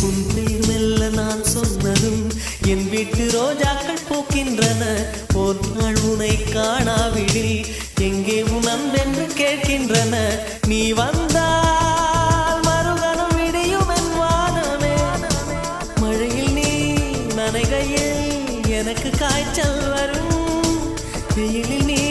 உன் பேர் மெல்ல நான் சொன்னதும் என் வீட்டு ரோஜாக்கள் பூக்கின்றன. ஒரு நாள் உனை காணாவிடில் எங்கே உன் அன்பென்று கேட்கின்றன. நீ வந்தால் மறுகணம் விடியும் என் வானமே. மழையில் நீ நனைகையில் எனக்கு காய்ச்சல் வரும். வெயிலில் நீ